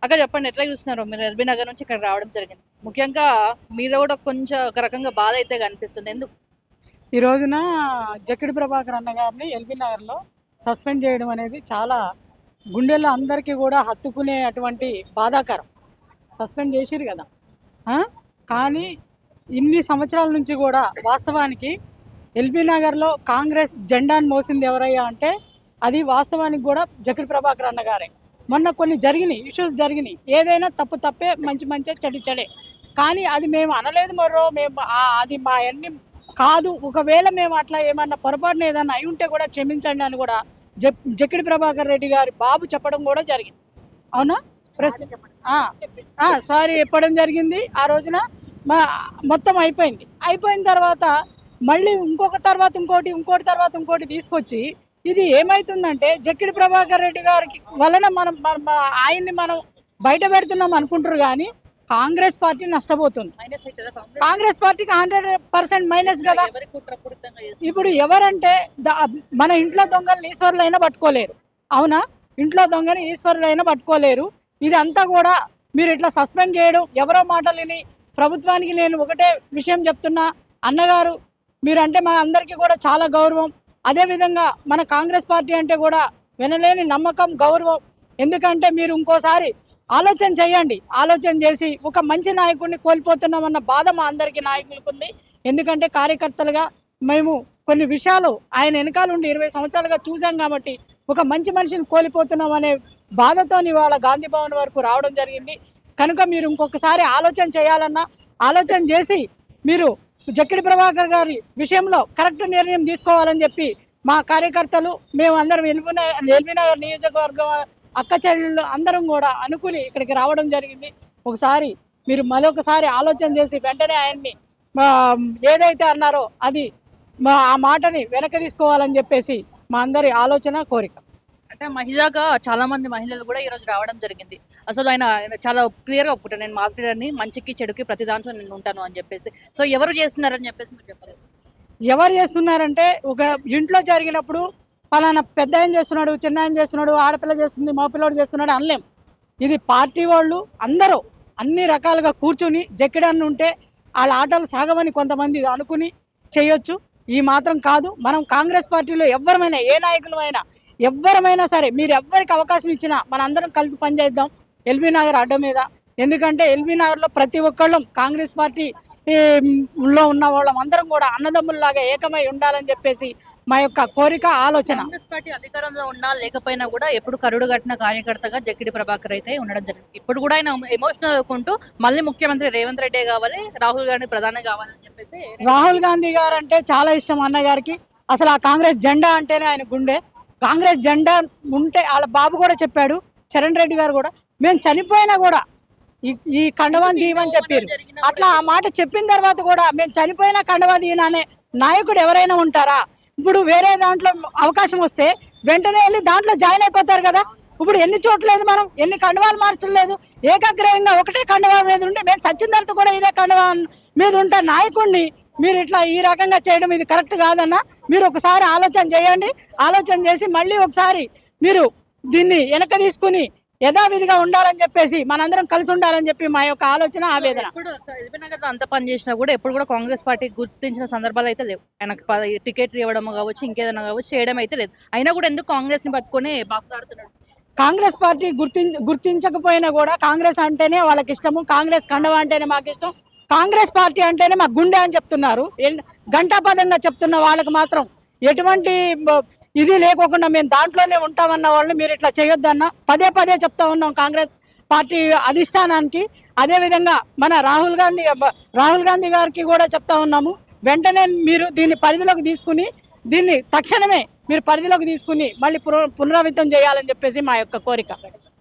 అక్క చెప్పండి, ఎట్లా చూస్తున్నారు? మీరు ఎల్బీ నగర్ నుంచి ఇక్కడ రావడం జరిగింది. ముఖ్యంగా మీద కూడా కొంచెం ఒక రకంగా బాధ అయితే కనిపిస్తుంది. ఎందుకు? ఈ రోజున జక్కిడి ప్రభాకర్ అన్న గారిని ఎల్బీ నగర్లో సస్పెండ్ చేయడం అనేది చాలా గుండెల్లో అందరికీ కూడా హత్తుకునే అటువంటి బాధాకరం. సస్పెండ్ చేసిరు కదా. ఆ? కానీ ఇన్ని సంవత్సరాల నుంచి కూడా వాస్తవానికి ఎల్బీ నగర్లో కాంగ్రెస్ జెండాను మోసింది ఎవరయ్యా అంటే అది వాస్తవానికి కూడా జక్కిడి ప్రభాకర్ అన్న గారే. మొన్న కొన్ని జరిగినాయి, ఇష్యూస్ జరిగినాయి. ఏదైనా తప్పు తప్పే, మంచి మంచి చెడు చెడే. కానీ అది మేము అనలేదు మరో మేము అది మా అన్ని కాదు. ఒకవేళ మేము అట్లా ఏమన్నా పొరపాటున ఏదన్నా అయి ఉంటే కూడా క్షమించండి అని కూడా జక్కిడి ప్రభాకర్ రెడ్డి గారి బాబు చెప్పడం కూడా జరిగింది. అవునా? ప్రెస్ సారీ చెప్పడం జరిగింది. ఆ రోజున మొత్తం అయిపోయిన తర్వాత మళ్ళీ ఇంకొక తర్వాత ఇంకోటి తర్వాత ఇంకోటి తీసుకొచ్చి ఇది ఏమవుతుందంటే జక్కిడి ప్రభాకర్ రెడ్డి గారికి వలన ఆయన్ని మనం బయట పెడుతున్నాం అనుకుంటారు. కానీ కాంగ్రెస్ పార్టీ నష్టపోతుంది. కాంగ్రెస్ పార్టీకి 100% మైనస్ కదా. ఇప్పుడు ఎవరంటే మన ఇంట్లో దొంగలు ఈశ్వరులైనా పట్టుకోలేరు. అవునా? ఇంట్లో దొంగని ఈశ్వరులైనా పట్టుకోలేరు. ఇది అంతా కూడా మీరు ఇట్లా సస్పెండ్ చేయడం ఎవరో మాటలు విని ప్రభుత్వానికి నేను ఒకటే విషయం చెప్తున్నా. అన్నగారు మీరంటే మా అందరికీ కూడా చాలా గౌరవం. అదేవిధంగా మన కాంగ్రెస్ పార్టీ అంటే కూడా వినలేని నమ్మకం, గౌరవం. ఎందుకంటే మీరు ఇంకోసారి ఆలోచన చేయండి. ఆలోచన చేసి ఒక మంచి నాయకుడిని కోల్పోతున్నామన్న బాధ మా అందరికీ నాయకులకు ఉంది. ఎందుకంటే కార్యకర్తలుగా మేము కొన్ని విషయాలు ఆయన వెనకాల ఉండి 20 సంవత్సరాలుగా చూసాం కాబట్టి ఒక మంచి మనిషిని కోల్పోతున్నాం అనే బాధతో ఇవాళ గాంధీ భవన్ వరకు రావడం జరిగింది. కనుక మీరు ఇంకొకసారి ఆలోచన చేయాలన్నా ఆలోచన చేసి మీరు జక్కిడి ప్రభాకర్ గారి విషయంలో కరెక్ట్ నిర్ణయం తీసుకోవాలని చెప్పి మా కార్యకర్తలు మేము అందరం ఎల్బీనగర్ నియోజకవర్గం అక్క చెల్లెళ్ళు అందరం కూడా అనుకుని ఇక్కడికి రావడం జరిగింది. ఒకసారి మీరు మరొకసారి ఆలోచన చేసి వెంటనే ఆయన్ని ఏదైతే అన్నారో అది ఆ మాటని వెనక్కి తీసుకోవాలని చెప్పేసి మా అందరి ఆలోచన, కోరిక. అంటే మహిళగా చాలా మంది మహిళలు కూడా ఈ రోజు రావడం జరిగింది. అసలు ఆయన చాలా క్లియర్గా ఒప్పుకుంటాను, నేను మాస్ లీడర్ని, మంచికి చెడుకి ప్రతి దాంట్లో నేను ఉంటాను అని చెప్పేసి. సో ఎవరు చేస్తున్నారని చెప్పేసి మీరు చెప్పలేదు. ఎవరు చేస్తున్నారంటే ఒక ఇంట్లో జరిగినప్పుడు పలానా పెద్ద ఆయన చేస్తున్నాడు, చిన్న ఆయన చేస్తున్నాడు, ఆడపిల్ల చేస్తుంది, మా పిల్లోడు చేస్తున్నాడు అనలేం. ఇది పార్టీ వాళ్ళు అందరూ అన్ని రకాలుగా కూర్చుని జక్కిడాన్ని ఉంటే వాళ్ళ ఆటలు సాగమని కొంతమంది అనుకుని చేయొచ్చు. ఈ మాత్రం కాదు. మనం కాంగ్రెస్ పార్టీలో ఎవరమైనా, ఏ నాయకులమైనా, ఎవరమైనా సరే మీరు ఎవరికి అవకాశం ఇచ్చినా మన అందరం కలిసి పనిచేద్దాం ఎల్బీ నగర్ అడ్డ మీద. ఎందుకంటే ఎల్బీ నగర్లో ప్రతి ఒక్కళ్ళం కాంగ్రెస్ పార్టీ లో ఉన్న వాళ్ళం అందరం కూడా అన్నదమ్ముల్లాగా ఏకమై ఉండాలని చెప్పేసి మా యొక్క కోరిక, ఆలోచన. కాంగ్రెస్ పార్టీ అధికారంలో ఉన్నా లేకపోయినా కూడా ఎప్పుడు కరుడు కట్టిన కార్యకర్తగా జక్కిడి ప్రభాకర్ అయితే ఉండడం జరిగింది. ఇప్పుడు కూడా ఆయన ఎమోషనల్ అనుకుంటూ మళ్ళీ ముఖ్యమంత్రి రేవంత్ రెడ్డి కావాలి, రాహుల్ గాంధీ ప్రధాని కావాలని చెప్పేసి. రాహుల్ గాంధీ గారు అంటే చాలా ఇష్టం అన్నగారికి. అసలు ఆ కాంగ్రెస్ జెండా అంటేనే ఆయన గుండె. కాంగ్రెస్ జెండా ఉంటే వాళ్ళ బాబు కూడా చెప్పాడు, చరణ్ రెడ్డి గారు కూడా, మేము చనిపోయినా కూడా ఈ కండవాన్ దీవని చెప్పారు. అట్లా ఆ మాట చెప్పిన తర్వాత కూడా మేము చనిపోయినా కండవా దీయననే నాయకుడు ఎవరైనా ఉంటారా? ఇప్పుడు వేరే దాంట్లో అవకాశం వస్తే వెంటనే వెళ్ళి దాంట్లో జాయిన్ అయిపోతారు కదా. ఇప్పుడు ఎన్ని చోట్లేదు, మనం ఎన్ని కండవాలు మార్చలేదు. ఏకాగ్రయంగా ఒకటే కండవా మీద ఉండి మేము చచ్చిన తర్వాత కూడా ఇదే కండవా మీద ఉంటా నాయకుడిని మీరు ఇట్లా ఈ రకంగా చేయడం ఇది కరెక్ట్ కాదన్నా. మీరు ఒకసారి ఆలోచన చేయండి. ఆలోచన చేసి మళ్ళీ ఒకసారి మీరు దీన్ని వెనక తీసుకుని యథావిధిగా ఉండాలని చెప్పేసి మనందరం కలిసి ఉండాలని చెప్పి మా యొక్క ఆలోచన, ఆవేదన. అంత పని చేసినా కూడా ఎప్పుడు కూడా కాంగ్రెస్ పార్టీ గుర్తించిన సందర్భాలు అయితే లేవు. ఆయనకు టికెట్ ఇవ్వడం కావచ్చు, ఇంకేదైనా కావచ్చు, చేయడం అయితే లేదు. అయినా కూడా ఎందుకు కాంగ్రెస్ ని పట్టుకొని మాట్లాడుతున్నాడు? కాంగ్రెస్ పార్టీ గుర్తించకపోయినా కూడా కాంగ్రెస్ అంటేనే వాళ్ళకి ఇష్టము, కాంగ్రెస్ కండవా అంటేనే మాకు ఇష్టం, కాంగ్రెస్ పార్టీ అంటేనే మా గుండె అని చెప్తున్నారు. గంటాపదంగా చెప్తున్న వాళ్ళకి మాత్రం ఎటువంటి ఇది లేకోకుండా మేము దాంట్లోనే ఉంటామన్న వాళ్ళని మీరు ఇట్లా చేయొద్దన్న పదే పదే చెప్తా ఉన్నాం కాంగ్రెస్ పార్టీ అధిష్టానానికి. అదేవిధంగా మన రాహుల్ గాంధీ గారికి కూడా చెప్తా ఉన్నాము, వెంటనే మీరు దీన్ని పరిధిలోకి తీసుకుని దీన్ని తక్షణమే మీరు పరిధిలోకి తీసుకుని మళ్ళీ పునరావృతం చేయాలని చెప్పేసి మా యొక్క కోరిక.